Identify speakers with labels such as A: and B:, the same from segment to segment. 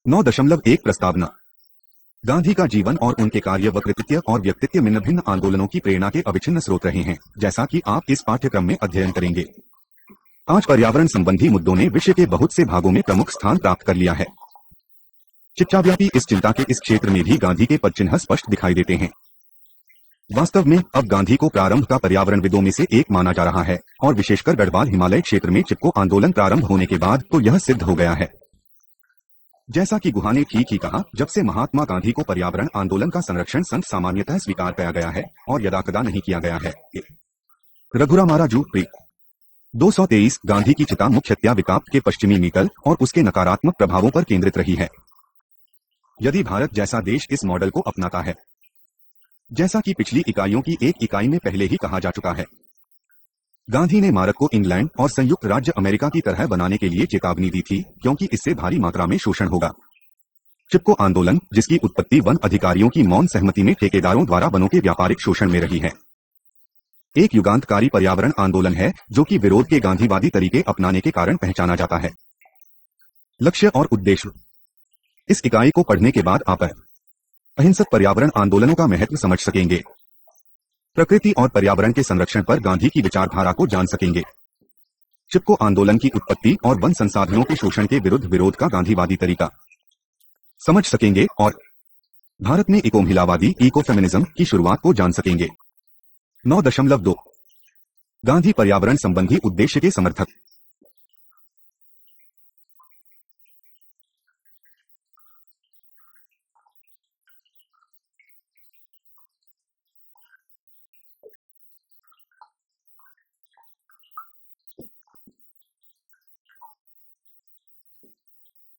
A: 9.1 प्रस्तावना। गांधी का जीवन और उनके कार्य व कृतित्व और व्यक्तित्व भिन्न भिन्न आंदोलनों की प्रेरणा के अविच्छिन्न स्रोत रहे हैं, जैसा कि आप इस पाठ्यक्रम में अध्ययन करेंगे। आज पर्यावरण संबंधी मुद्दों ने विश्व के बहुत से भागों में प्रमुख स्थान प्राप्त कर लिया है। शिक्षाव्यापी इस चिंता के इस क्षेत्र में भी गांधी के पदचिन्ह स्पष्ट दिखाई देते हैं। वास्तव में अब गांधी को प्रारंभ का पर्यावरणविदों में से एक माना जा रहा है, और विशेषकर गढ़वाल हिमालय क्षेत्र में चिपको आंदोलन प्रारंभ होने के बाद तो यह सिद्ध हो गया है। जैसा कि गुहा ने ठीक ही कहा, जब से महात्मा गांधी को पर्यावरण आंदोलन का संरक्षण संत सामान्यतः स्वीकार किया गया है और यदाकदा नहीं किया गया है। रघुराम राजू प्री 223 गांधी की चिता मुख्यतया विकाप के पश्चिमी मीटल और उसके नकारात्मक प्रभावों पर केंद्रित रही है। यदि भारत जैसा देश इस मॉडल को अपनाता है, जैसा कि पिछली इकाइयों की एक इकाई में पहले ही कहा जा चुका है, गांधी ने मारक को इंग्लैंड और संयुक्त राज्य अमेरिका की तरह बनाने के लिए चेतावनी दी थी, क्योंकि इससे भारी मात्रा में शोषण होगा। चिपको आंदोलन, जिसकी उत्पत्ति वन अधिकारियों की मौन सहमति में ठेकेदारों द्वारा वनों के व्यापारिक शोषण में रही है, एक युगांतकारी पर्यावरण आंदोलन है जो कि विरोध के गांधीवादी तरीके अपनाने के कारण पहचाना जाता है। लक्ष्य और उद्देश्य। इस इकाई को पढ़ने के बाद आप अहिंसक पर्यावरण आंदोलनों का महत्व समझ सकेंगे, प्रकृति और पर्यावरण के संरक्षण पर गांधी की विचारधारा को जान सकेंगे, चिपको आंदोलन की उत्पत्ति और वन संसाधनों के शोषण के विरुद्ध विरोध का गांधीवादी तरीका समझ सकेंगे, और भारत में इको महिलावादी इकोफेमिनिज्म की शुरुआत को जान सकेंगे। 9.2 गांधी पर्यावरण संबंधी उद्देश्य के समर्थक।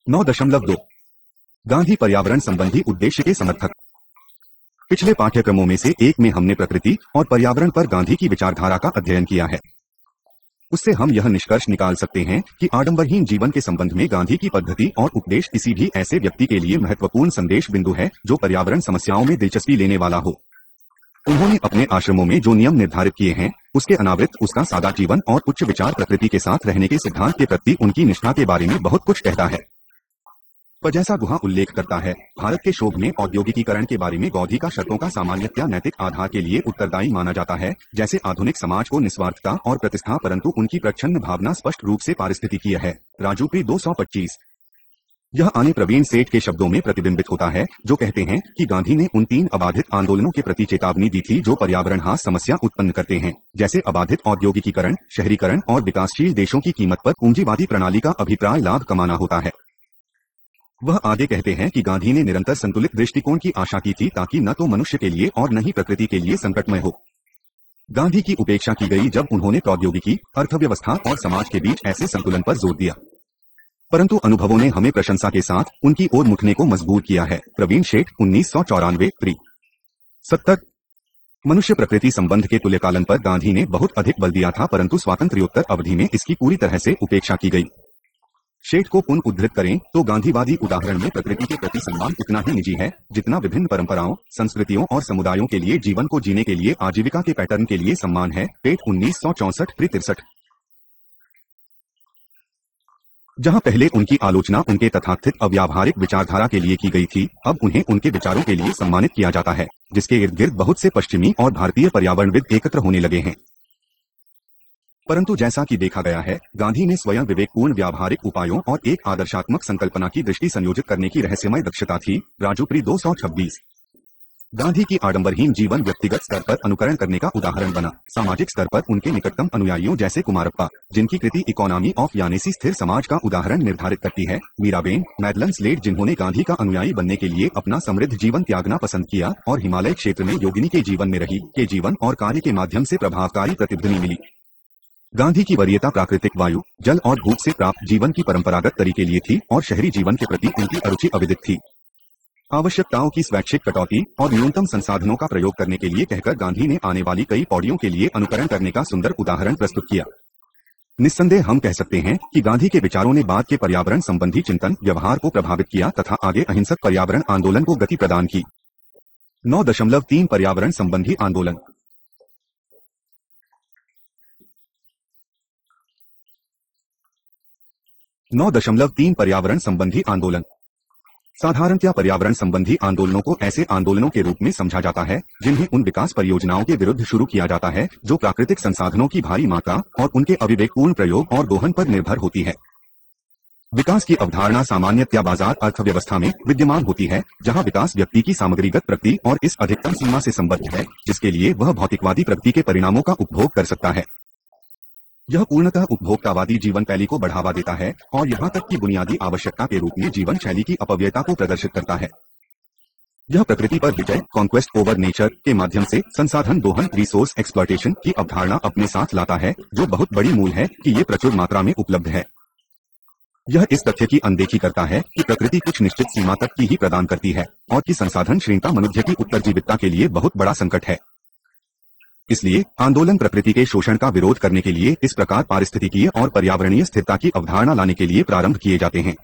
A: नौ दशमलव दो गांधी पर्यावरण संबंधी उद्देश्य के समर्थक। पिछले पाठ्यक्रमों में से एक में हमने प्रकृति और पर्यावरण पर गांधी की विचारधारा का अध्ययन किया है। उससे हम यह निष्कर्ष निकाल सकते हैं कि आडंबरहीन जीवन के संबंध में गांधी की पद्धति और उपदेश किसी भी ऐसे व्यक्ति के लिए महत्वपूर्ण संदेश बिंदु है जो पर्यावरण समस्याओं में दिलचस्पी लेने वाला हो। उन्होंने अपने आश्रमों में जो नियम निर्धारित किए हैं, उसके अनावृत उसका सादा जीवन और उच्च विचार प्रकृति के साथ रहने के सिद्धांत के प्रति उनकी निष्ठा के बारे में बहुत कुछ कहता है। पर जैसा गुहा उल्लेख करता है, भारत के शोध में औद्योगिकीकरण के बारे में गांधी का शर्तों का सामान्यतया नैतिक आधार के लिए उत्तरदायी माना जाता है, जैसे आधुनिक समाज को निस्वार्थता और प्रतिष्ठा, परंतु उनकी प्रच्छन्न भावना स्पष्ट रूप से पारिस्थितिकीय है। राजू पी 225। यह आने प्रवीण सेठ के शब्दों में प्रतिबिंबित होता है, जो कहते हैं कि गांधी ने उन 3 अबाधित आंदोलनों के प्रति चेतावनी दी थी जो पर्यावरण हास समस्या उत्पन्न करते हैं, जैसे अबाधित औद्योगिकीकरण, शहरीकरण और विकासशील देशों की कीमत पर पूंजीवादी प्रणाली का अभिप्राय लाभ कमाना होता है। वह आगे कहते हैं कि गांधी ने निरंतर संतुलित दृष्टिकोण की आशा की थी, ताकि न तो मनुष्य के लिए और न ही प्रकृति के लिए संकटमय हो। गांधी की उपेक्षा की गई जब उन्होंने प्रौद्योगिकी, अर्थव्यवस्था और समाज के बीच ऐसे संतुलन पर जोर दिया, परंतु अनुभवों ने हमें प्रशंसा के साथ उनकी ओर मुड़ने को मजबूर किया है। प्रवीण शेठ 1994 70। मनुष्य प्रकृति संबंध के तुल्यकालन पर गांधी ने बहुत अधिक बल दिया था, परंतु स्वातंत्र्योत्तर अवधि में इसकी पूरी तरह से उपेक्षा की गई। शेठ को पुनः उद्धृत करें तो गांधीवादी उदाहरण में प्रकृति के प्रति सम्मान उतना ही निजी है जितना विभिन्न परंपराओं, संस्कृतियों और समुदायों के लिए जीवन को जीने के लिए आजीविका के पैटर्न के लिए सम्मान है। पेट 1964-63। जहां पहले उनकी आलोचना उनके तथाकथित अव्यावहारिक विचारधारा के लिए की गई थी, अब उन्हें उनके विचारों के लिए सम्मानित किया जाता है, जिसके इर्द गिर्द बहुत से पश्चिमी और भारतीय पर्यावरणविद एकत्र होने लगे हैं। परंतु जैसा कि देखा गया है, गांधी ने स्वयं विवेकपूर्ण व्यावहारिक उपायों और एक आदर्शात्मक संकल्पना की दृष्टि संयोजित करने की रहस्यमय दक्षता थी। राजूप्री 226। गांधी की आडंबरहीन जीवन व्यक्तिगत स्तर पर अनुकरण करने का उदाहरण बना। सामाजिक स्तर पर उनके निकटतम अनुयायियों जैसे कुमारप्पा, जिनकी कृति इकोनॉमी ऑफ यानेसी स्थिर समाज का उदाहरण निर्धारित करती है, मीराबेन, मैडलन स्लेट, जिन्होंने गांधी का अनुयायी बनने के लिए अपना समृद्ध जीवन त्यागना पसंद किया और हिमालय क्षेत्र में योगिनी के जीवन में रही, के जीवन और कार्य के माध्यम से प्रभावकारी प्रतिध्वनि मिली। गांधी की वरीयता प्राकृतिक वायु, जल और धूप से प्राप्त जीवन की परंपरागत तरीके लिए थी और शहरी जीवन के प्रति उनकी अरुचि अविदित थी। आवश्यकताओं की स्वैच्छिक कटौती और न्यूनतम संसाधनों का प्रयोग करने के लिए कहकर गांधी ने आने वाली कई पौड़ियों के लिए अनुकरण करने का सुंदर उदाहरण प्रस्तुत किया। निस्संदेह हम कह सकते हैं कि गांधी के विचारों ने बाद के पर्यावरण संबंधी चिंतन व्यवहार को प्रभावित किया तथा आगे अहिंसक पर्यावरण आंदोलन को गति प्रदान की। 9.3 पर्यावरण संबंधी आंदोलन। 9.3 पर्यावरण संबंधी आंदोलन। साधारणतया पर्यावरण संबंधी आंदोलनों को ऐसे आंदोलनों के रूप में समझा जाता है जिन्हें उन विकास परियोजनाओं के विरुद्ध शुरू किया जाता है जो प्राकृतिक संसाधनों की भारी मात्रा और उनके अविवेकपूर्ण प्रयोग और दोहन पर निर्भर होती है। विकास की अवधारणा सामान्यतया बाजार अर्थव्यवस्था में विद्यमान होती है, जहां विकास व्यक्ति की सामग्रीगत प्रगति और इस अधिकतम सीमा से संबद्ध है जिसके लिए वह भौतिकवादी प्रगति के परिणामों का उपभोग कर सकता है। यह पूर्णतः उपभोक्तावादी जीवन शैली को बढ़ावा देता है और यहाँ तक कि बुनियादी आवश्यकता के रूप में जीवन शैली की अपव्ययता को प्रदर्शित करता है। यह प्रकृति पर विजय कॉन्क्वेस्ट ओवर नेचर के माध्यम से संसाधन दोहन रिसोर्स एक्सप्लॉयटेशन की अवधारणा अपने साथ लाता है, जो बहुत बड़ी मूल है कि ये प्रचुर मात्रा में उपलब्ध है। यह इस तथ्य की अनदेखी करता है कि प्रकृति कुछ निश्चित सीमा तक की ही प्रदान करती है और कि संसाधन श्रृंखला मनुष्य की उत्तरजीविता के लिए बहुत बड़ा संकट है। इसलिए आंदोलन प्रकृति के शोषण का विरोध करने के लिए इस प्रकार पारिस्थितिकीय और पर्यावरणीय स्थिरता की अवधारणा लाने के लिए प्रारंभ किए जाते हैं।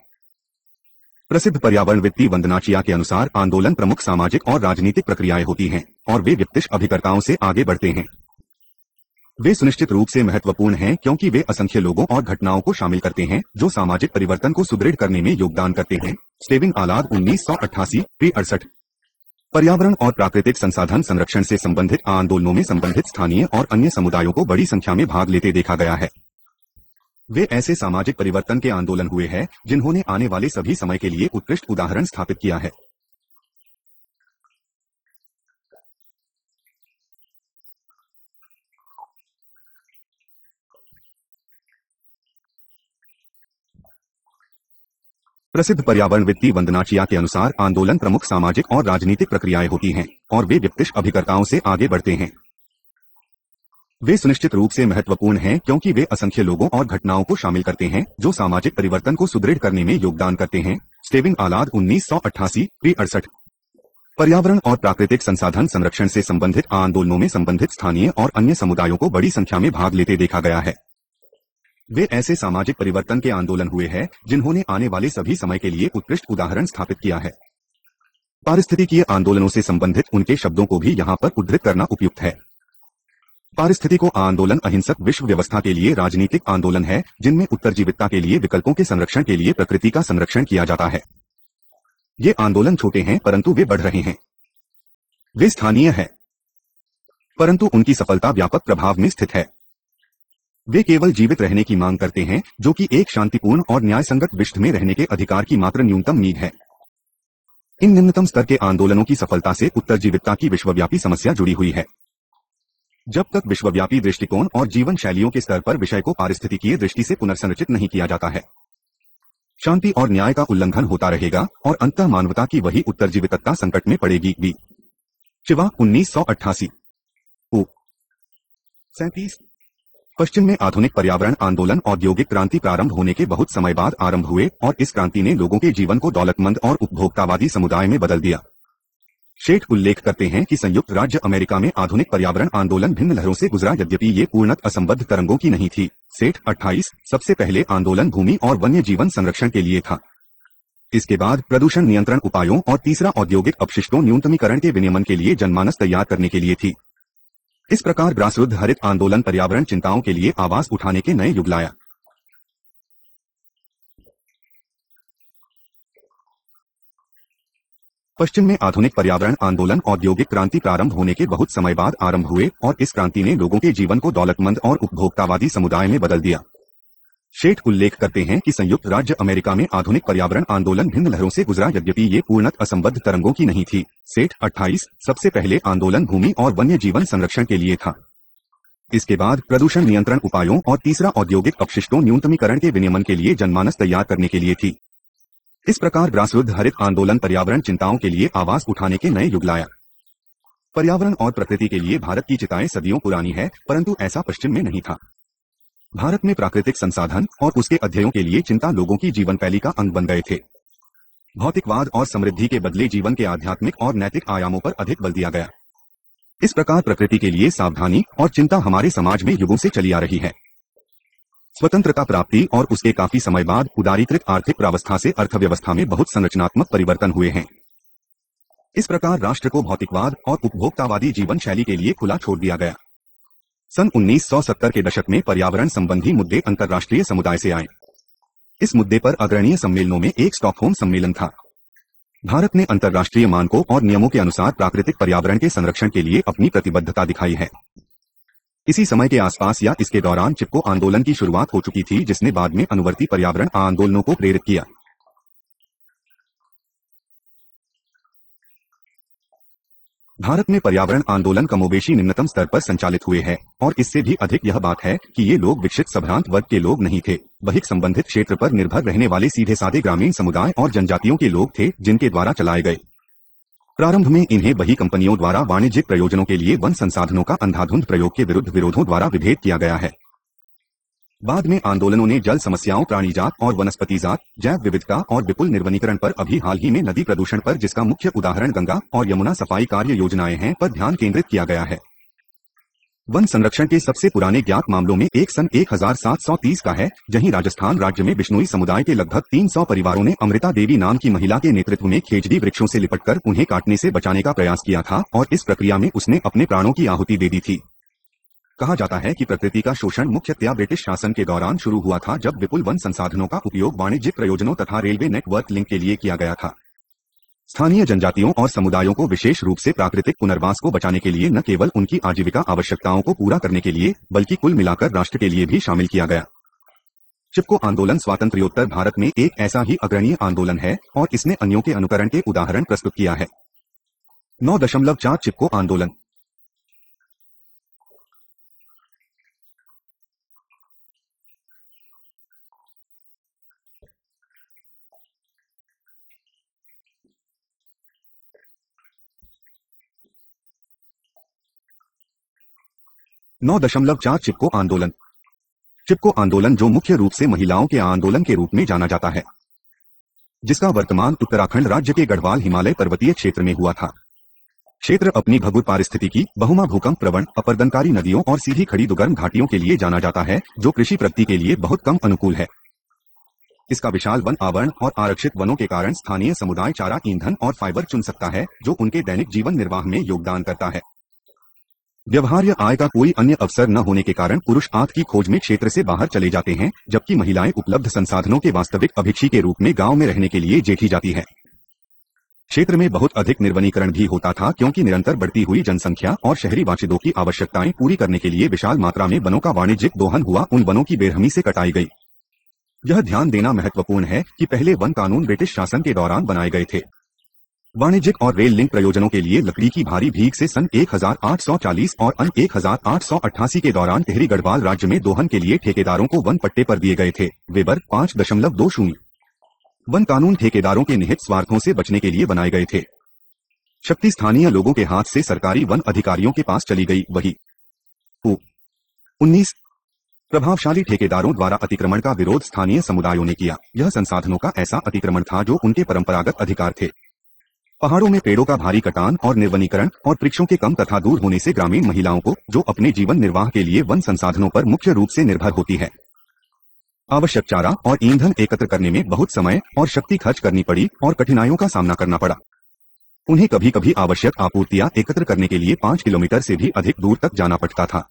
A: प्रसिद्ध पर्यावरणविद वंदना चिया के अनुसार आंदोलन प्रमुख सामाजिक और राजनीतिक प्रक्रियाएं होती हैं और वे व्यक्तिगत अभिकर्ताओं से आगे बढ़ते हैं। वे सुनिश्चित रूप से महत्वपूर्ण हैं क्योंकि वे असंख्य लोगों और घटनाओं को शामिल करते हैं जो सामाजिक परिवर्तन को सुदृढ़ करने में योगदान करते हैं। स्टेविन आलाद 1988 68। पर्यावरण और प्राकृतिक संसाधन संरक्षण से संबंधित आंदोलनों में संबंधित स्थानीय और अन्य समुदायों को बड़ी संख्या में भाग लेते देखा गया है। वे ऐसे सामाजिक परिवर्तन के आंदोलन हुए हैं जिन्होंने आने वाले सभी समय के लिए उत्कृष्ट उदाहरण स्थापित किया है। प्रसिद्ध पर्यावरणविद वंदना चिया के अनुसार आंदोलन प्रमुख सामाजिक और राजनीतिक प्रक्रियाएं होती हैं और वे व्यक्तिगत अभिकर्ताओं से आगे बढ़ते हैं। वे सुनिश्चित रूप से महत्वपूर्ण हैं क्योंकि वे असंख्य लोगों और घटनाओं को शामिल करते हैं जो सामाजिक परिवर्तन को सुदृढ़ करने में योगदान करते हैं। स्टेविन आलाद 1988 68। पर्यावरण और प्राकृतिक संसाधन संरक्षण से संबंधित आंदोलनों में संबंधित स्थानीय और अन्य समुदायों को बड़ी संख्या में भाग लेते देखा गया है। वे ऐसे सामाजिक परिवर्तन के आंदोलन हुए हैं जिन्होंने आने वाले सभी समय के लिए उत्कृष्ट उदाहरण स्थापित किया है। पारिस्थितिकीय आंदोलनों से संबंधित उनके शब्दों को भी यहाँ पर उद्धृत करना उपयुक्त है। पारिस्थितिक आंदोलन अहिंसक विश्व व्यवस्था के लिए राजनीतिक आंदोलन है जिनमें उत्तरजीविता के लिए विकल्पों के संरक्षण के लिए प्रकृति का संरक्षण किया जाता है। ये आंदोलन छोटे हैं परंतु वे बढ़ रहे हैं। वे स्थानीय हैं परंतु उनकी सफलता व्यापक प्रभाव में स्थित है। वे केवल जीवित रहने की मांग करते हैं जो कि एक शांतिपूर्ण और न्यायसंगत विश्व में रहने के अधिकार की मात्र न्यूनतम नीड है। इन निम्नतम स्तर के आंदोलनों की सफलता से उत्तरजीविता की विश्वव्यापी समस्या जुड़ी हुई है। जब तक विश्वव्यापी दृष्टिकोण और जीवन शैलियों के स्तर पर विषय को पारिस्थितिकीय दृष्टि से पुनर्संरचित नहीं किया जाता है, शांति और न्याय का उल्लंघन होता रहेगा और अंततः मानवता की वही उत्तरजीवितता संकट में पड़ेगी। बी शिवा 1988 37। पश्चिम में आधुनिक पर्यावरण आंदोलन औद्योगिक क्रांति प्रारंभ होने के बहुत समय बाद आरंभ हुए और इस क्रांति ने लोगों के जीवन को दौलतमंद और उपभोक्तावादी समुदाय में बदल दिया। शेठ उल्लेख करते हैं कि संयुक्त राज्य अमेरिका में आधुनिक पर्यावरण आंदोलन भिन्न लहरों से गुजरा यद्यपि ये पूर्णतः असंबद्ध तरंगों की नहीं थी। सेठ 28। सबसे पहले आंदोलन भूमि और वन्य जीवन संरक्षण के लिए था। इसके बाद प्रदूषण नियंत्रण उपायों और तीसरा औद्योगिक अपशिष्टों न्यूनतमीकरण के विनियमन के लिए जनमानस तैयार करने के लिए थी। इस प्रकार ग्रासरूट हरित आंदोलन पर्यावरण चिंताओं के लिए आवाज उठाने के नए युग लाया। पश्चिम में आधुनिक पर्यावरण आंदोलन औद्योगिक क्रांति प्रारंभ होने के बहुत समय बाद आरंभ हुए और इस क्रांति ने लोगों के जीवन को दौलतमंद और उपभोक्तावादी समुदाय में बदल दिया। शेठ उल्लेख करते हैं कि संयुक्त राज्य अमेरिका में आधुनिक पर्यावरण आंदोलन भिन्न लहरों से गुजरा यद्यपि ये पूर्णतः असंबद्ध तरंगों की नहीं थी। सेठ 28। सबसे पहले आंदोलन भूमि और वन्य जीवन संरक्षण के लिए था। इसके बाद प्रदूषण नियंत्रण उपायों और तीसरा औद्योगिक अपशिष्टों न्यूनतमीकरण के विनियमन के लिए जनमानस तैयार करने के लिए थी। इस प्रकार ग्रासरूट हरित आंदोलन पर्यावरण चिंताओं के लिए आवाज उठाने के नए युग लाया। पर्यावरण और प्रकृति के लिए भारत की चिताएं सदियों पुरानी है परंतु ऐसा पश्चिम में नहीं था। भारत में प्राकृतिक संसाधन और उसके अध्ययों के लिए चिंता लोगों की जीवन शैली का अंग बन गए थे। भौतिकवाद और समृद्धि के बदले जीवन के आध्यात्मिक और नैतिक आयामों पर अधिक बल दिया गया। इस प्रकार प्रकृति के लिए सावधानी और चिंता हमारे समाज में युगों से चली आ रही है। स्वतंत्रता प्राप्ति और उसके काफी समय बाद उदारीकृत आर्थिक प्रावस्था से अर्थव्यवस्था में बहुत संरचनात्मक परिवर्तन हुए हैं। इस प्रकार राष्ट्र को भौतिकवाद और उपभोक्तावादी जीवन शैली के लिए खुला छोड़ दिया गया। सन 1970 के दशक में पर्यावरण संबंधी मुद्दे अंतर्राष्ट्रीय समुदाय से आए। इस मुद्दे पर अग्रणीय सम्मेलनों में एक स्टॉकहोम सम्मेलन था। भारत ने अंतर्राष्ट्रीय मानकों और नियमों के अनुसार प्राकृतिक पर्यावरण के संरक्षण के लिए अपनी प्रतिबद्धता दिखाई है। इसी समय के आसपास या इसके दौरान चिपको आंदोलन की शुरुआत हो चुकी थी, जिसने बाद में अनुवर्ती पर्यावरण आंदोलनों को प्रेरित किया। भारत में पर्यावरण आंदोलन कमोबेशी निम्नतम स्तर पर संचालित हुए हैं, और इससे भी अधिक यह बात है कि ये लोग विकसित सभ्रांत वर्ग के लोग नहीं थे, बल्कि संबंधित क्षेत्र पर निर्भर रहने वाले सीधे साधे ग्रामीण समुदाय और जनजातियों के लोग थे, जिनके द्वारा चलाए गए। प्रारंभ में इन्हें बही कंपनियों द्वारा वाणिज्यिक प्रयोजनों के लिए वन संसाधनों का अंधाधुंध प्रयोग के विरुद्ध विरोधों द्वारा विभेद किया गया है। बाद में आंदोलनों ने जल समस्याओं, प्राणीजात और वनस्पति जात, जैव विविधता और विपुल निर्वनीकरण पर, अभी हाल ही में नदी प्रदूषण पर, जिसका मुख्य उदाहरण गंगा और यमुना सफाई कार्य योजनाएं हैं, पर ध्यान केंद्रित किया गया है। वन संरक्षण के सबसे पुराने ज्ञात मामलों में एक सन 1730 का है, जहीं राजस्थान राज्य में बिश्नोई समुदाय के लगभग 300 परिवारों ने अमृता देवी नाम की महिला के नेतृत्व में खेजड़ी वृक्षों से लिपटकर उन्हें काटने से बचाने का प्रयास किया था, और इस प्रक्रिया में उसने अपने प्राणों की आहुति दे दी थी। कहा जाता है कि प्रकृति का शोषण मुख्यतया ब्रिटिश शासन के दौरान शुरू हुआ था, जब विपुल वन संसाधनों का उपयोग वाणिज्यिक प्रयोजनों तथा रेलवे नेटवर्क लिंक के लिए किया गया था। स्थानीय जनजातियों और समुदायों को विशेष रूप से प्राकृतिक पुनर्वास को बचाने के लिए न केवल उनकी आजीविका आवश्यकताओं को पूरा करने के लिए, बल्कि कुल मिलाकर राष्ट्र के लिए भी शामिल किया गया। चिपको आंदोलन स्वातंत्र्योत्तर भारत में एक ऐसा ही अग्रणीय आंदोलन है, और इसने अन्यों के अनुकरण के उदाहरण प्रस्तुत किया है। 9.4 चिपको आंदोलन। नौ दशमलव चार चिपको आंदोलन। चिपको आंदोलन, जो मुख्य रूप से महिलाओं के आंदोलन के रूप में जाना जाता है, जिसका वर्तमान उत्तराखंड राज्य के गढ़वाल हिमालय पर्वतीय क्षेत्र में हुआ था। क्षेत्र अपनी भंगुर पारिस्थितिकी, बहुमा भूकंप प्रवण, अपरदनकारी नदियों और सीधी खड़ी दुर्गम घाटियों के लिए जाना जाता है, जो कृषि प्रगति के लिए बहुत कम अनुकूल है। इसका विशाल वन आवरण और आरक्षित वनों के कारण स्थानीय समुदाय चारा, ईंधन और फाइबर चुन सकता है, जो उनके दैनिक जीवन निर्वाह में योगदान करता है। व्यवहार्य आय का कोई अन्य अवसर न होने के कारण पुरुष आंत की खोज में क्षेत्र से बाहर चले जाते हैं, जबकि महिलाएं उपलब्ध संसाधनों के वास्तविक अभिक्षी के रूप में गांव में रहने के लिए जेठी जाती हैं। क्षेत्र में बहुत अधिक निर्वनीकरण भी होता था, क्योंकि निरंतर बढ़ती हुई जनसंख्या और शहरी वाशिदों की आवश्यकताएं पूरी करने के लिए विशाल मात्रा में वनों का वाणिज्यिक दोहन हुआ, उन वनों की बेरहमी से कटाई गई। यह ध्यान देना महत्वपूर्ण है कि पहले वन कानून ब्रिटिश शासन के दौरान बनाए गए थे। वाणिज्यिक और रेल लिंक प्रयोजनों के लिए लकड़ी की भारी भीख से सन 1840 और 1888 के दौरान टिहरी गढ़वाल राज्य में दोहन के लिए ठेकेदारों को वन पट्टे पर दिए गए थे। वेबर 5.20। वन कानून ठेकेदारों के निहित स्वार्थों से बचने के लिए बनाए गए थे। शक्ति स्थानीय लोगों के हाथ से सरकारी वन अधिकारियों के पास चली गई। वही 19 प्रभावशाली ठेकेदारों द्वारा अतिक्रमण का विरोध स्थानीय समुदायों ने किया। यह संसाधनों का ऐसा अतिक्रमण था जो उनके परंपरागत अधिकार थे। पहाड़ों में पेड़ों का भारी कटान और निर्वनीकरण और वृक्षों के कम तथा दूर होने से ग्रामीण महिलाओं को, जो अपने जीवन निर्वाह के लिए वन संसाधनों पर मुख्य रूप से निर्भर होती है, आवश्यक चारा और ईंधन एकत्र करने में बहुत समय और शक्ति खर्च करनी पड़ी और कठिनाइयों का सामना करना पड़ा। उन्हें कभी कभी आवश्यक आपूर्तियां एकत्र करने के लिए 5 किलोमीटर से भी अधिक दूर तक जाना पड़ता था।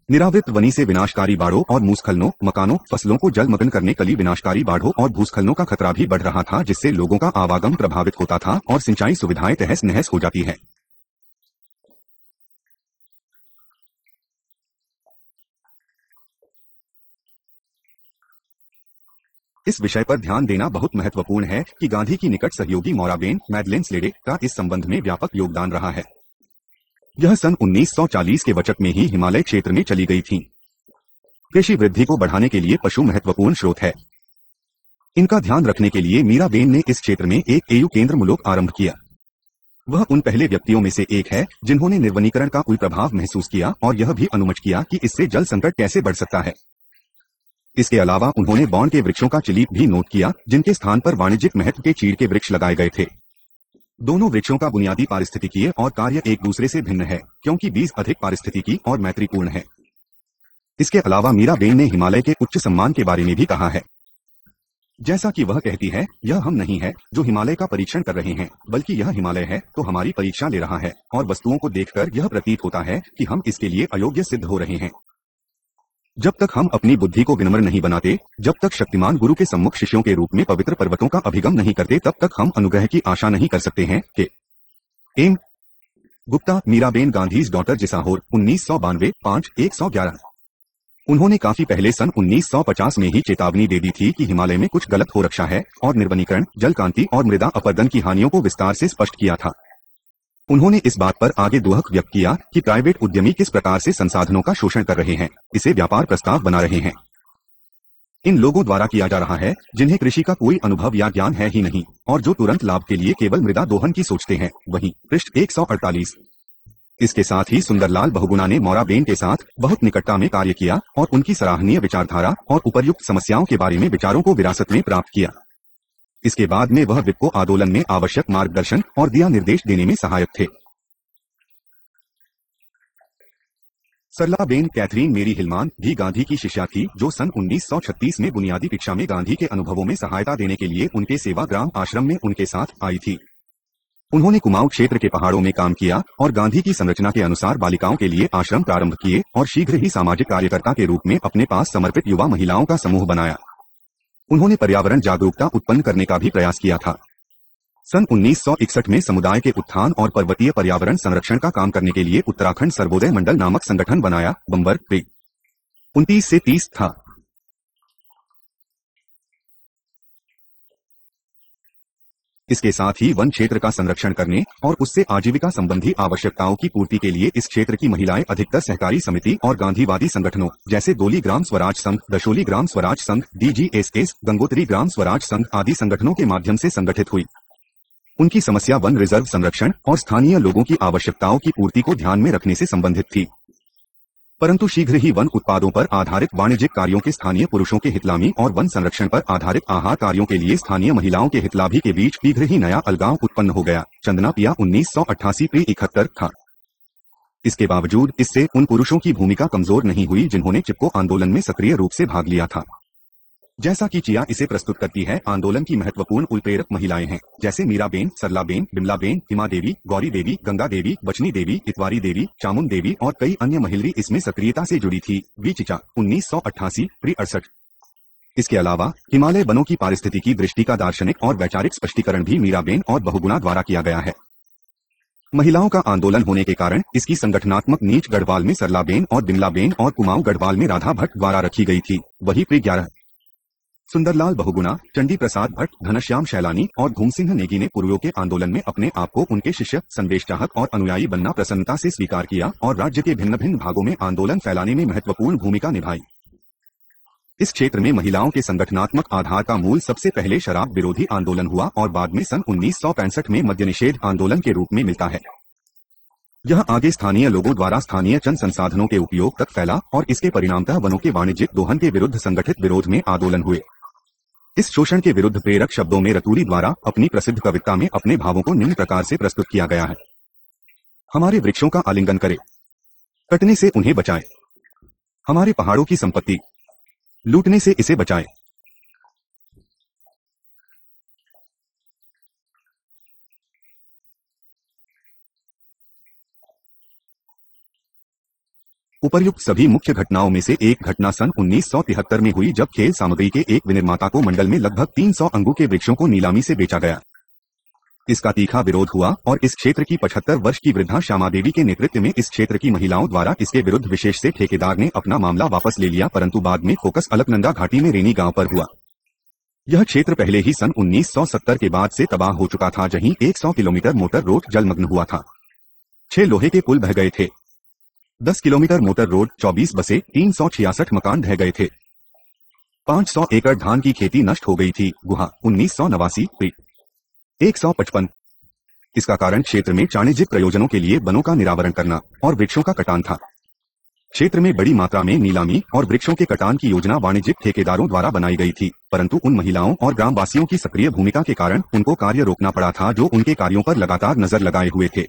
A: निरावृत वनी से विनाशकारी बाढ़ों और भूस्खलनों, मकानों, फसलों को जलमग्न करने कली विनाशकारी बाढ़ों और भूस्खलनों का खतरा भी बढ़ रहा था, जिससे लोगों का आवागम प्रभावित होता था और सिंचाई सुविधाएं तहस नहस हो जाती है। इस विषय पर ध्यान देना बहुत महत्वपूर्ण है कि गांधी की निकट सहयोगी मौराबेन मैडलेन स्लेडे का इस संबंध में व्यापक योगदान रहा है। यह सन 1940 के दशक में ही हिमालय क्षेत्र में चली गई थीं। कृषि वृद्धि को बढ़ाने के लिए पशु महत्वपूर्ण स्रोत है। इनका ध्यान रखने के लिए मीराबेन ने इस क्षेत्र में एक एयू केंद्र मुलोक आरंभ किया। वह उन पहले व्यक्तियों में से एक है जिन्होंने निर्वनीकरण का कोई प्रभाव महसूस किया और यह भी अनुमत किया कि इससे जल संकट कैसे बढ़ सकता है। इसके अलावा उन्होंने बॉन के वृक्षों का चिलीप भी नोट किया, जिनके स्थान पर वाणिज्यिक महत्व के चीड़ के वृक्ष लगाए गए थे। दोनों वृक्षों का बुनियादी पारिस्थितिकीय और कार्य एक दूसरे से भिन्न है, क्योंकि बीज अधिक पारिस्थितिकी और मैत्रीपूर्ण है। इसके अलावा मीराबेन ने हिमालय के उच्च सम्मान के बारे में भी कहा है। जैसा कि वह कहती है, यह हम नहीं है जो हिमालय का परीक्षण कर रहे हैं, बल्कि यह हिमालय है तो हमारी परीक्षा ले रहा है, और वस्तुओं को देखकर यह प्रतीत होता है कि हम इसके लिए अयोग्य सिद्ध हो रहे हैं। जब तक हम अपनी बुद्धि को विनम्र नहीं बनाते, जब तक शक्तिमान गुरु के सम्मुख शिष्यों के रूप में पवित्र पर्वतों का अभिगम नहीं करते, तब तक हम अनुग्रह की आशा नहीं कर सकते हैं। के एम गुप्ता, मीराबेन गांधीज डॉटर, जिसाहोर, 1992, 5/111। उन्होंने काफी पहले सन 1950 में ही चेतावनी दे दी थी कि हिमालय में कुछ गलत हो रखा है, और निर्वनीकरण, जल कांति और मृदा अपरदन की हानियों को विस्तार से स्पष्ट किया था। उन्होंने इस बात पर आगे दुहक व्यक्त किया कि प्राइवेट उद्यमी किस प्रकार से संसाधनों का शोषण कर रहे हैं, इसे व्यापार प्रस्ताव बना रहे हैं। इन लोगों द्वारा किया जा रहा है जिन्हें कृषि का कोई अनुभव या ज्ञान है ही नहीं, और जो तुरंत लाभ के लिए केवल मृदा दोहन की सोचते हैं। वहीं पृष्ठ 148। इसके साथ ही सुंदरलाल बहुगुणा ने मोराबेन के साथ बहुत निकटता में कार्य किया और उनकी सराहनीय विचारधारा और उपर्युक्त समस्याओं के बारे में विचारों को विरासत में प्राप्त किया। इसके बाद में वह विप्को आंदोलन में आवश्यक मार्गदर्शन और दिया निर्देश देने में सहायक थे। सरलाबेन कैथरीन मेरी हिलमान भी गांधी की शिष्या थी, जो सन 1936 में बुनियादी शिक्षा में गांधी के अनुभवों में सहायता देने के लिए उनके सेवाग्राम आश्रम में उनके साथ आई थी। उन्होंने कुमाऊं क्षेत्र के पहाड़ों में काम किया और गांधी की संरचना के अनुसार बालिकाओं के लिए आश्रम प्रारंभ किए और शीघ्र ही सामाजिक कार्यकर्ता के रूप में अपने पास समर्पित युवा महिलाओं का समूह बनाया। उन्होंने पर्यावरण जागरूकता उत्पन्न करने का भी प्रयास किया था। सन 1961 में समुदाय के उत्थान और पर्वतीय पर्यावरण संरक्षण का काम करने के लिए उत्तराखंड सर्वोदय मंडल नामक संगठन बनाया। बंबर 29 से 30 था। इसके साथ ही वन क्षेत्र का संरक्षण करने और उससे आजीविका संबंधी आवश्यकताओं की पूर्ति के लिए इस क्षेत्र की महिलाएं अधिकतर सहकारी समिति और गांधीवादी संगठनों जैसे दोली ग्राम स्वराज संघ, दशोली ग्राम स्वराज संघ, DGSS, गंगोत्री ग्राम स्वराज संघ आदि संगठनों के माध्यम से संगठित हुई। उनकी समस्या वन रिजर्व संरक्षण और स्थानीय लोगों की आवश्यकताओं की पूर्ति को ध्यान में रखने से संबंधित थी, परंतु शीघ्र ही वन उत्पादों पर आधारित वाणिज्यिक कार्यों के स्थानीय पुरुषों के हितलामी और वन संरक्षण पर आधारित आहार कार्यों के लिए स्थानीय महिलाओं के हितलाभी के बीच शीघ्र ही नया अलगाव उत्पन्न हो गया। चंदना पिया 1988-71 था। इसके बावजूद इससे उन पुरुषों की भूमिका कमजोर नहीं हुई जिन्होंने चिपको आंदोलन में सक्रिय रूप से भाग लिया था। जैसा कि चिया इसे प्रस्तुत करती है, आंदोलन की महत्वपूर्ण उत्प्रेरक महिलाएं हैं, जैसे मीराबेन, सरलाबेन, बिमलाबेन, हिमा देवी, गौरी देवी, गंगा देवी, बचनी देवी, इतवारी देवी, चामुन देवी और कई अन्य महिलाएं इसमें सक्रियता से जुड़ी थी। वी चिचा 1988-68। इसके अलावा हिमालय वनों की पारिस्थितिकी दृष्टि का दार्शनिक और वैचारिक स्पष्टीकरण भी मीराबेन और बहुगुणा द्वारा किया गया है। महिलाओं का आंदोलन होने के कारण इसकी संगठनात्मक नींव गढ़वाल में सरलाबेन और बिमलाबेन और कुमाऊं गढ़वाल में राधा भट्ट द्वारा रखी गई थी। वही प्री 11 सुंदरलाल बहुगुणा, चंडी प्रसाद भट्ट, घनश्याम शैलानी और धूमसिंह नेगी ने पूर्वों के आंदोलन में अपने आप को उनके शिष्य, संदेश चाहक और अनुयायी बनना प्रसन्नता से स्वीकार किया और राज्य के भिन्न भिन्न भागों में आंदोलन फैलाने में महत्वपूर्ण भूमिका निभाई। इस क्षेत्र में महिलाओं के संगठनात्मक आधार का मूल सबसे पहले शराब विरोधी आंदोलन हुआ और बाद में सन 1965 में मद्य निषेध आंदोलन के रूप में मिलता है। यह आगे स्थानीय लोगों द्वारा स्थानीय जन संसाधनों के उपयोग तक फैला और इसके परिणामतः वनों के वाणिज्यिक दोहन के विरुद्ध संगठित विरोध में आंदोलन हुए। इस शोषण के विरुद्ध प्रेरक शब्दों में रतूरी द्वारा अपनी प्रसिद्ध कविता में अपने भावों को निम्न प्रकार से प्रस्तुत किया गया है। हमारे वृक्षों का आलिंगन करे, कटने से उन्हें बचाए, हमारे पहाड़ों की संपत्ति लूटने से इसे बचाए। उपर्युक्त सभी मुख्य घटनाओं में से एक घटना सन 1973 में हुई, जब खेल सामग्री के एक विनिर्माता को मंडल में लगभग 300 अंगों के वृक्षों को नीलामी से बेचा गया। इसका तीखा विरोध हुआ और इस क्षेत्र की 75 वर्ष की वृद्धा श्यामा देवी के नेतृत्व में इस क्षेत्र की महिलाओं द्वारा इसके विरुद्ध विशेष से ठेकेदार ने अपना मामला वापस ले लिया, परंतु बाद में फोकस अलकनंदा घाटी में रेनी गांव पर हुआ। यह क्षेत्र पहले ही सन 1970 के बाद से तबाह हो चुका था, जहीं 100 किलोमीटर मोटर रोड जलमग्न हुआ था, 6 लोहे के पुल बह गए थे, 10 किलोमीटर मोटर रोड, 24 बसें, 366 मकान ढह गए थे, 500 एकड़ धान की खेती नष्ट हो गई थी। गुहा 1989 155। इसका कारण क्षेत्र में वाणिज्यिक प्रयोजनों के लिए वनों का निरावरण करना और वृक्षों का कटान था। क्षेत्र में बड़ी मात्रा में नीलामी और वृक्षों के कटान की योजना वाणिज्यिक ठेकेदारों द्वारा बनाई गई थी, परंतु उन महिलाओं और ग्रामवासियों की सक्रिय भूमिका के कारण उनको कार्य रोकना पड़ा था, जो उनके कार्यों पर लगातार नजर लगाए हुए थे।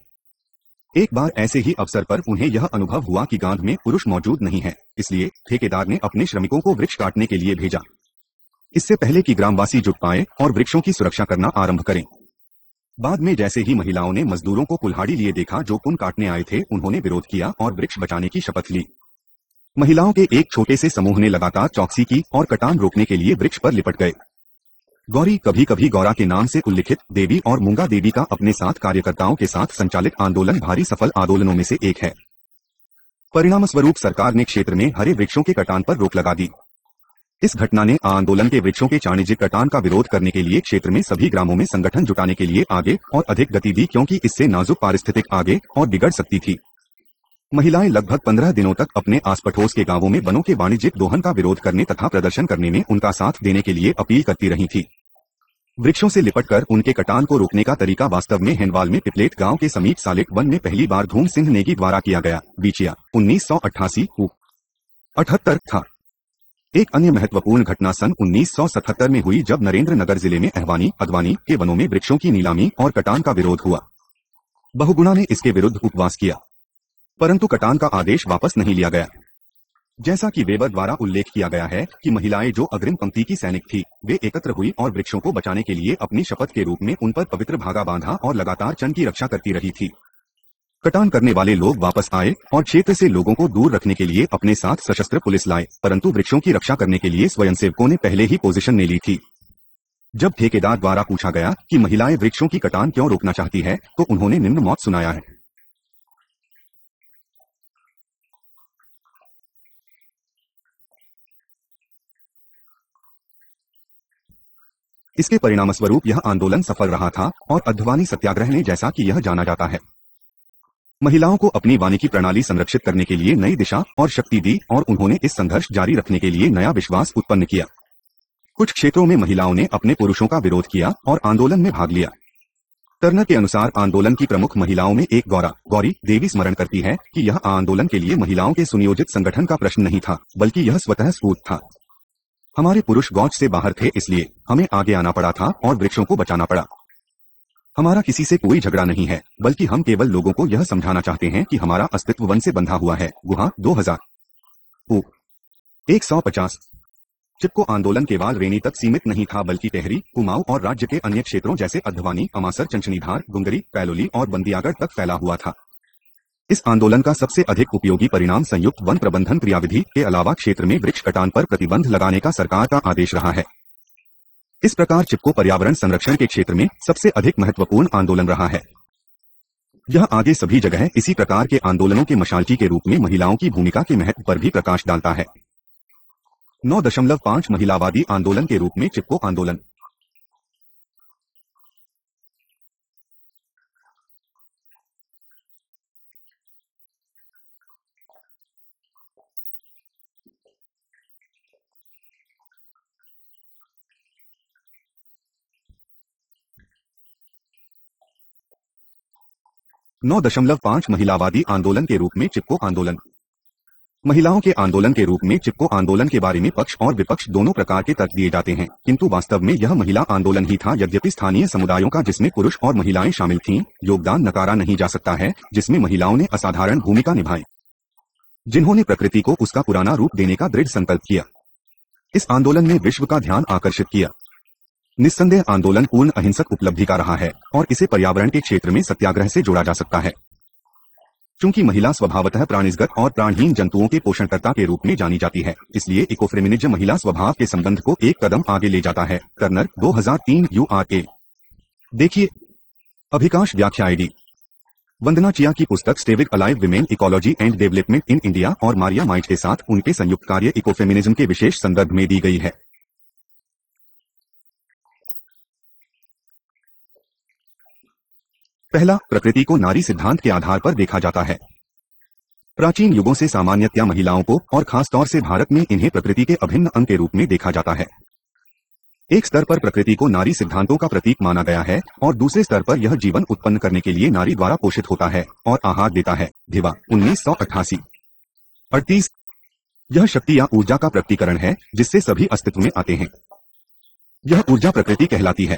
A: एक बार ऐसे ही अवसर पर उन्हें यह अनुभव हुआ कि गांव में पुरुष मौजूद नहीं है, इसलिए ठेकेदार ने अपने श्रमिकों को वृक्ष काटने के लिए भेजा, इससे पहले कि ग्रामवासी जुट पाए और वृक्षों की सुरक्षा करना आरंभ करें। बाद में जैसे ही महिलाओं ने मजदूरों को कुल्हाड़ी लिए देखा जो पुन काटने आए थे, उन्होंने विरोध किया और वृक्ष बचाने की शपथ ली। महिलाओं के एक छोटे से समूह ने लगातार चौकसी की और कटान रोकने के लिए वृक्ष पर लिपट गए। गौरी, कभी कभी गौरा के नाम से उल्लिखित देवी और मूंगा देवी का अपने साथ कार्यकर्ताओं के साथ संचालित आंदोलन भारी सफल आंदोलनों में से एक है। परिणामस्वरूप सरकार ने क्षेत्र में हरे वृक्षों के कटान पर रोक लगा दी। इस घटना ने आंदोलन के वृक्षों के वाणिज्यिक कटान का विरोध करने के लिए क्षेत्र में सभी ग्रामों में संगठन जुटाने के लिए आगे और अधिक गति दी, क्योंकि इससे नाजुक पारिस्थितिक आगे और बिगड़ सकती थी। महिलाएं लगभग 15 दिनों तक अपने आस पड़ोस के गांवों में वनों के वाणिज्यिक दोहन का विरोध करने तथा प्रदर्शन करने में उनका साथ देने के लिए अपील करती रही थी। वृक्षों से लिपटकर उनके कटान को रोकने का तरीका वास्तव में हेनवाल में पिपलेट गांव के समीप सालेट वन में पहली बार धूम सिंह नेगी द्वारा किया गया बीचिया 1988 था। एक अन्य महत्वपूर्ण घटना सन 1977 में हुई, जब नरेंद्र नगर जिले में अहवानी अदवानी के वनों में वृक्षों की नीलामी और कटान का विरोध हुआ। बहुगुणा ने इसके विरुद्ध उपवास किया, परंतु कटान का आदेश वापस नहीं लिया गया। जैसा कि वेबर द्वारा उल्लेख किया गया है कि महिलाएं जो अग्रिम पंक्ति की सैनिक थी, वे एकत्र हुई और वृक्षों को बचाने के लिए अपनी शपथ के रूप में उन पर पवित्र धागा बांधा और लगातार वन की रक्षा करती रही थी। कटान करने वाले लोग वापस आए और क्षेत्र से लोगों को दूर रखने के लिए अपने साथ सशस्त्र पुलिस लाए, परंतु वृक्षों की रक्षा करने के लिए स्वयंसेवकों ने पहले ही पोजीशन ले ली थी। जब ठेकेदार द्वारा पूछा गया कि महिलाएं वृक्षों की कटान क्यों रोकना चाहती है, तो उन्होंने निम्न मौत सुनाया है। इसके परिणामस्वरूप यह आंदोलन सफल रहा था और अद्वानी सत्याग्रह ने, जैसा कि यह जाना जाता है, महिलाओं को अपनी वानिकी प्रणाली संरक्षित करने के लिए नई दिशा और शक्ति दी और उन्होंने इस संघर्ष जारी रखने के लिए नया विश्वास उत्पन्न किया। कुछ क्षेत्रों में महिलाओं ने अपने पुरुषों का विरोध किया और आंदोलन में भाग लिया। टर्नर के अनुसार आंदोलन की प्रमुख महिलाओं में एक गौरी देवी स्मरण करती है कि यह आंदोलन के लिए महिलाओं के सुनियोजित संगठन का प्रश्न नहीं था, बल्कि यह स्वतः स्फूर्त था। हमारे पुरुष गौच से बाहर थे, इसलिए हमें आगे आना पड़ा था और वृक्षों को बचाना पड़ा। हमारा किसी से कोई झगड़ा नहीं है, बल्कि हम केवल लोगों को यह समझाना चाहते हैं कि हमारा अस्तित्व वन से बंधा हुआ है। गुहा 2000 चिपको आंदोलन केवल रेनी तक सीमित नहीं था, बल्कि टेहरी, कुमाऊं और राज्य के अन्य क्षेत्रों जैसे अधवानी, अमासर, चंचनीधार, गुंगरी, कैलोली और बंदियागढ़ तक फैला हुआ था। इस आंदोलन का सबसे अधिक उपयोगी परिणाम संयुक्त वन प्रबंधन क्रियाविधि के अलावा क्षेत्र में वृक्ष कटान पर प्रतिबंध लगाने का सरकार का आदेश रहा है। इस प्रकार चिपको पर्यावरण संरक्षण के क्षेत्र में सबसे अधिक महत्वपूर्ण आंदोलन रहा है। यह आगे सभी जगह इसी प्रकार के आंदोलनों के मशालची के रूप में महिलाओं की भूमिका के महत्व पर भी प्रकाश डालता है। 9.5 महिलावादी आंदोलन के रूप में चिपको आंदोलन। नौ 9.5 महिलावादी आंदोलन के रूप में चिपको आंदोलन। महिलाओं के आंदोलन के रूप में चिपको आंदोलन के बारे में पक्ष और विपक्ष दोनों प्रकार के तर्क दिए जाते हैं, किंतु वास्तव में यह महिला आंदोलन ही था। यद्यपि स्थानीय समुदायों का, जिसमें पुरुष और महिलाएं शामिल थीं, योगदान नकारा नहीं जा सकता है, जिसमें महिलाओं ने असाधारण भूमिका निभाई, जिन्होंने प्रकृति को उसका पुराना रूप देने का दृढ़ संकल्प किया। इस आंदोलन ने विश्व का ध्यान आकर्षित किया। निस्संदेह आंदोलन पूर्ण अहिंसक उपलब्धि का रहा है और इसे पर्यावरण के क्षेत्र में सत्याग्रह से जोड़ा जा सकता है। चूंकि महिला स्वभावतः प्राणिजगत और प्राणहीन जंतुओं के पोषणकर्ता के रूप में जानी जाती है, इसलिए इकोफेमिनिज्म महिला स्वभाव के संबंध को एक कदम आगे ले जाता है। Turner 2003 URA। देखिए अभिकाश व्याख्या ID। वंदना चिया की पुस्तक staying alive women ecology and development in India और मारिया माइट के साथ उनके संयुक्त कार्य इकोफेमिनिज्म के विशेष संदर्भ में दी गई है। पहला, प्रकृति को नारी सिद्धांत के आधार पर देखा जाता है। प्राचीन युगों से सामान्यतया महिलाओं को और खास तौर से भारत में इन्हें प्रकृति के अभिन्न अंग के रूप में देखा जाता है। एक स्तर पर प्रकृति को नारी सिद्धांतों का प्रतीक माना गया है और दूसरे स्तर पर यह जीवन उत्पन्न करने के लिए नारी द्वारा पोषित होता है और आहार देता है। धिवा 1988। यह शक्ति या ऊर्जा का प्रकटीकरण है जिससे सभी अस्तित्व में आते हैं। यह ऊर्जा प्रकृति कहलाती है।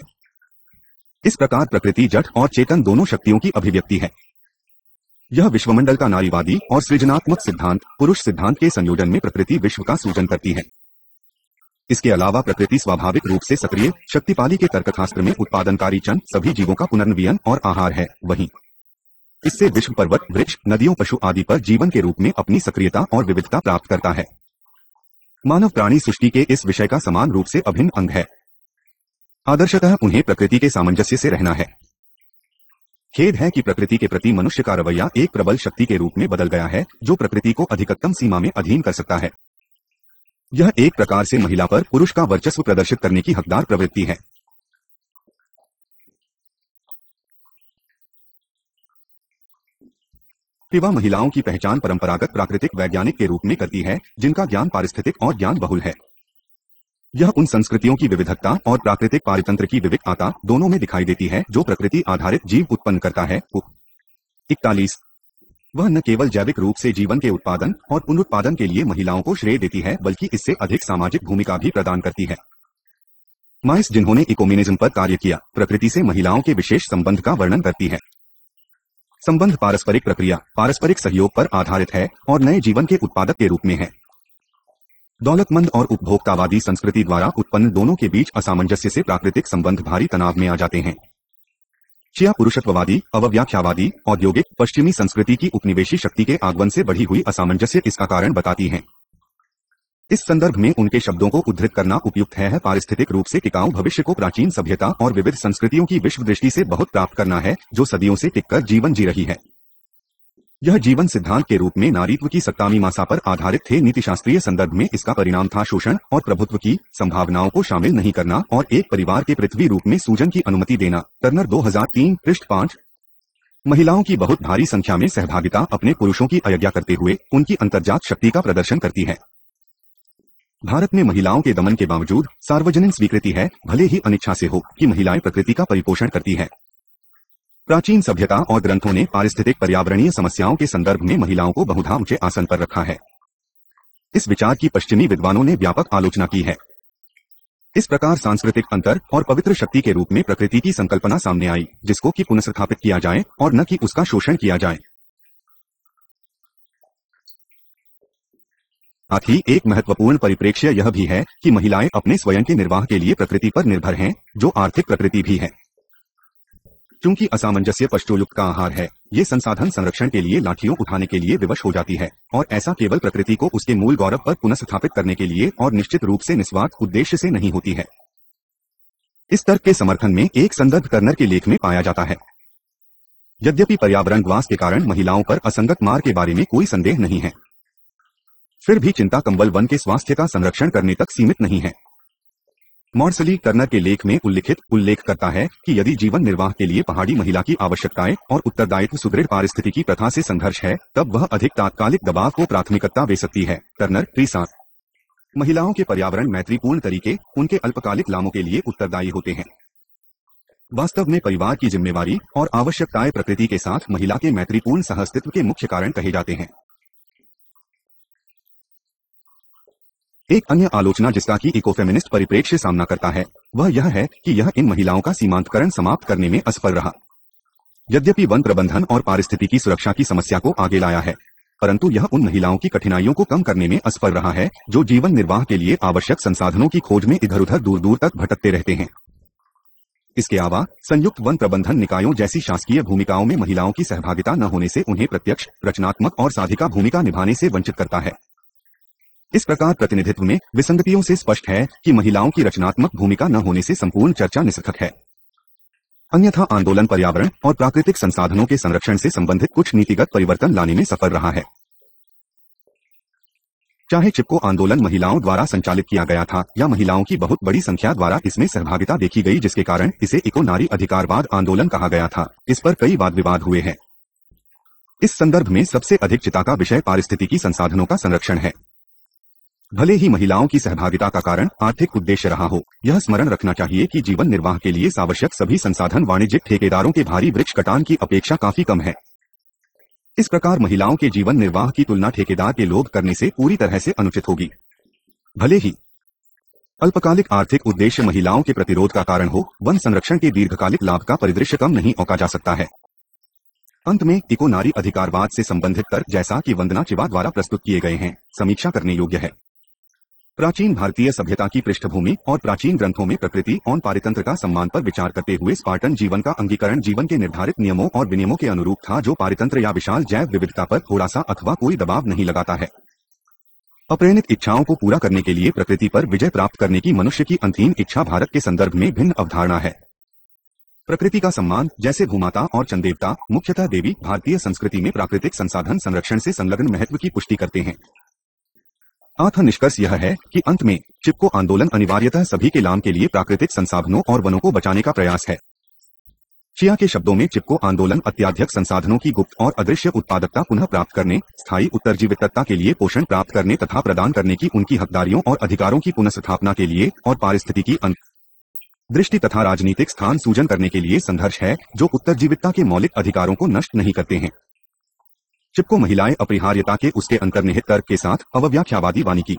A: इस प्रकार प्रकृति जड़ और चेतन दोनों शक्तियों की अभिव्यक्ति है। यह विश्वमंडल का नारीवादी और सृजनात्मक सिद्धांत पुरुष सिद्धांत के संयोजन में प्रकृति विश्व का सृजन करती है। इसके अलावा प्रकृति स्वाभाविक रूप से सक्रिय शक्तिपाली के तर्कशास्त्र में उत्पादनकारी चंद सभी जीवों का पुनर्नवीन और आहार है। वहीं इससे विश्व पर्वत, वृक्ष, नदियों, पशु आदि पर जीवन के रूप में अपनी सक्रियता और विविधता प्राप्त करता है। मानव प्राणी सृष्टि के इस विषय का समान रूप से अभिन्न अंग है। आदर्शतः उन्हें प्रकृति के सामंजस्य से रहना है। खेद है कि प्रकृति के प्रति मनुष्य का रवैया एक प्रबल शक्ति के रूप में बदल गया है, जो प्रकृति को अधिकतम सीमा में अधीन कर सकता है। यह एक प्रकार से महिला पर पुरुष का वर्चस्व प्रदर्शित करने की हकदार प्रवृत्ति है। विवाह महिलाओं की पहचान परंपरागत प्राकृतिक वैज्ञानिक के रूप में करती है, जिनका ज्ञान पारिस्थितिक और ज्ञान बहुल है। यह उन संस्कृतियों की विविधता और प्राकृतिक पारितंत्र की विविधता दोनों में दिखाई देती है जो प्रकृति आधारित जीव उत्पन्न करता है। 41 वह न केवल जैविक रूप से जीवन के उत्पादन और पुनरुत्पादन के लिए महिलाओं को श्रेय देती है, बल्कि इससे अधिक सामाजिक भूमिका भी प्रदान करती है। माइस, जिन्होंने इकोमेनिज्म पर कार्य किया, प्रकृति से महिलाओं के विशेष संबंध का वर्णन करती है। संबंध पारस्परिक प्रक्रिया, पारस्परिक सहयोग पर आधारित है और नए जीवन के उत्पादक के रूप में है। दौलतमंद और उपभोक्तावादी संस्कृति द्वारा उत्पन्न दोनों के बीच असामंजस्य से प्राकृतिक संबंध भारी तनाव में आ जाते हैं। शिया पुरुषत्ववादी, अव्याख्यावादी, औद्योगिक पश्चिमी संस्कृति की उपनिवेशी शक्ति के आगमन से बढ़ी हुई असामंजस्य इसका कारण बताती हैं। इस संदर्भ में उनके शब्दों को उद्धृत करना उपयुक्त है। पारिस्थितिक रूप से टिकाऊ भविष्य को प्राचीन सभ्यता और विविध संस्कृतियों की विश्व दृष्टि से बहुत प्राप्त करना है, जो सदियों से टिककर जीवन जी रही है। यह जीवन सिद्धांत के रूप में नारीत्व की सत्तामीमांसा पर आधारित थे। नीतिशास्त्रीय संदर्भ में इसका परिणाम था शोषण और प्रभुत्व की संभावनाओं को शामिल नहीं करना और एक परिवार के पृथ्वी रूप में सूजन की अनुमति देना। टर्नर 2003 पृष्ठ 5। महिलाओं की बहुत भारी संख्या में सहभागिता अपने पुरुषों की अवज्ञा करते हुए उनकी अंतर्जात शक्ति का प्रदर्शन करती है। भारत में महिलाओं के दमन के बावजूद सार्वजनिक स्वीकृति है, भले ही अनिच्छा से हो, कि महिलाएं प्रकृति का परिपोषण करती है। प्राचीन सभ्यता और ग्रंथों ने पारिस्थितिक पर्यावरणीय समस्याओं के संदर्भ में महिलाओं को बहुधा ऊंचे आसन पर रखा है। इस विचार की पश्चिमी विद्वानों ने व्यापक आलोचना की है। इस प्रकार सांस्कृतिक अंतर और पवित्र शक्ति के रूप में प्रकृति की संकल्पना सामने आई, जिसको कि पुनर्स्थापित किया जाए और न कि उसका शोषण किया जाए। साथ ही एक महत्वपूर्ण परिप्रेक्ष्य यह भी है कि महिलाएं अपने स्वयं के निर्वाह के लिए प्रकृति पर निर्भर हैं, जो आर्थिक प्रकृति भी है। क्योंकि असामंजस्य पशुयुक्त का आहार है, ये संसाधन संरक्षण के लिए लाठियों उठाने के लिए विवश हो जाती है, और ऐसा केवल प्रकृति को उसके मूल गौरव पर पुनर्स्थापित करने के लिए और निश्चित रूप से निस्वार्थ उद्देश्य से नहीं होती है। इस तर्क के समर्थन में एक संदर्भ टर्नर के लेख में पाया जाता है। यद्यपि पर्यावरणवास के कारण महिलाओं पर असंगत मार के बारे में कोई संदेह नहीं है, फिर भी चिंता कंबल वन के स्वास्थ्य का संरक्षण करने तक सीमित नहीं है। मॉर्सली टर्नर के लेख में उल्लेख करता है कि यदि जीवन निर्वाह के लिए पहाड़ी महिला की आवश्यकताएं और उत्तरदायित्व सुदृढ़ पारिस्थितिकी प्रथा से संघर्ष है, तब वह अधिक तात्कालिक दबाव को प्राथमिकता दे सकती है। टर्नर 3 महिलाओं के पर्यावरण मैत्रीपूर्ण तरीके उनके अल्पकालिक लामों के लिए उत्तरदायी होते हैं। वास्तव में परिवार की जिम्मेवारी और आवश्यकताएं प्रकृति के साथ महिला के मैत्रीपूर्ण सहअस्तित्व के मुख्य कारण कहे जाते हैं। एक अन्य आलोचना जिसका कि इकोफेमिनिस्ट परिप्रेक्ष्य सामना करता है, वह यह है कि यह इन महिलाओं का सीमांतकरण समाप्त करने में असफल रहा। यद्यपि वन प्रबंधन और पारिस्थितिकी सुरक्षा की समस्या को आगे लाया है, परंतु यह उन महिलाओं की कठिनाइयों को कम करने में असफल रहा है जो जीवन निर्वाह के लिए आवश्यक संसाधनों की खोज में इधर उधर दूर दूर तक भटकते रहते हैं। इसके अलावा संयुक्त वन प्रबंधन निकायों जैसी शासकीय भूमिकाओं में महिलाओं की सहभागिता न होने से उन्हें प्रत्यक्ष, रचनात्मक और साधिका भूमिका निभाने से वंचित करता है। इस प्रकार प्रतिनिधित्व में विसंगतियों से स्पष्ट है कि महिलाओं की रचनात्मक भूमिका न होने से संपूर्ण चर्चा निरर्थक है। अन्यथा आंदोलन पर्यावरण और प्राकृतिक संसाधनों के संरक्षण से संबंधित कुछ नीतिगत परिवर्तन लाने में सफल रहा है। चाहे चिपको आंदोलन महिलाओं द्वारा संचालित किया गया था या महिलाओं की बहुत बड़ी संख्या द्वारा इसमें सहभागिता देखी गई, जिसके कारण इसे इको नारी अधिकारवाद आंदोलन कहा गया था, इस पर कई वाद विवाद हुए हैं। इस संदर्भ में सबसे अधिक चिंता का विषय पारिस्थितिकी संसाधनों का संरक्षण है। भले ही महिलाओं की सहभागिता का कारण आर्थिक उद्देश्य रहा हो, यह स्मरण रखना चाहिए कि जीवन निर्वाह के लिए आवश्यक सभी संसाधन वाणिज्यिक ठेकेदारों के भारी वृक्ष कटान की अपेक्षा काफी कम है। इस प्रकार महिलाओं के जीवन निर्वाह की तुलना ठेकेदार के लोभ करने से पूरी तरह से अनुचित होगी। भले ही अल्पकालिक आर्थिक उद्देश्य महिलाओं के प्रतिरोध का कारण हो, वन संरक्षण के दीर्घकालिक लाभ का परिदृश्य कम नहीं आंका जा सकता है। अंत में इको नारी अधिकारवाद से संबंधित तर्क जैसा कि वंदना चिवा द्वारा प्रस्तुत किए गए हैं, समीक्षा करने योग्य है। प्राचीन भारतीय सभ्यता की पृष्ठभूमि और प्राचीन ग्रंथों में प्रकृति और पारितंत्र का सम्मान पर विचार करते हुए स्पार्टन जीवन का अंगीकरण जीवन के निर्धारित नियमों और विनियमों के अनुरूप था, जो पारितंत्र या विशाल जैव विविधता पर थोड़ा सा अथवा कोई दबाव नहीं लगाता है। अप्रेरित इच्छाओं को पूरा करने के लिए प्रकृति पर विजय प्राप्त करने की मनुष्य की अंतिम इच्छा भारत के संदर्भ में भिन्न अवधारणा है। प्रकृति का सम्मान, जैसे भूमाता और चंदेवता, मुख्यतः देवी, भारतीय संस्कृति में प्राकृतिक संसाधन संरक्षण से संलग्न महत्व की पुष्टि करते हैं। आठ निष्कर्ष यह है कि अंत में चिपको आंदोलन अनिवार्यतः सभी के लाभ के लिए प्राकृतिक संसाधनों और वनों को बचाने का प्रयास है। चिया के शब्दों में चिपको आंदोलन अत्याधिक संसाधनों की गुप्त और अदृश्य उत्पादकता पुनः प्राप्त करने, स्थायी उत्तरजीवितता के लिए पोषण प्राप्त करने तथा प्रदान करने की उनकी हकदारियों और अधिकारों की पुनर्स्थापना के लिए और पारिस्थितिकी दृष्टि तथा राजनीतिक स्थान सूजन करने के लिए संघर्ष है, जो उत्तरजीवितता के मौलिक अधिकारों को नष्ट नहीं करते हैं। चिपको महिलाएं अपरिहार्यता के उसके अंतर्निहित तर्क के साथ अव्याख्यावादी वानिकी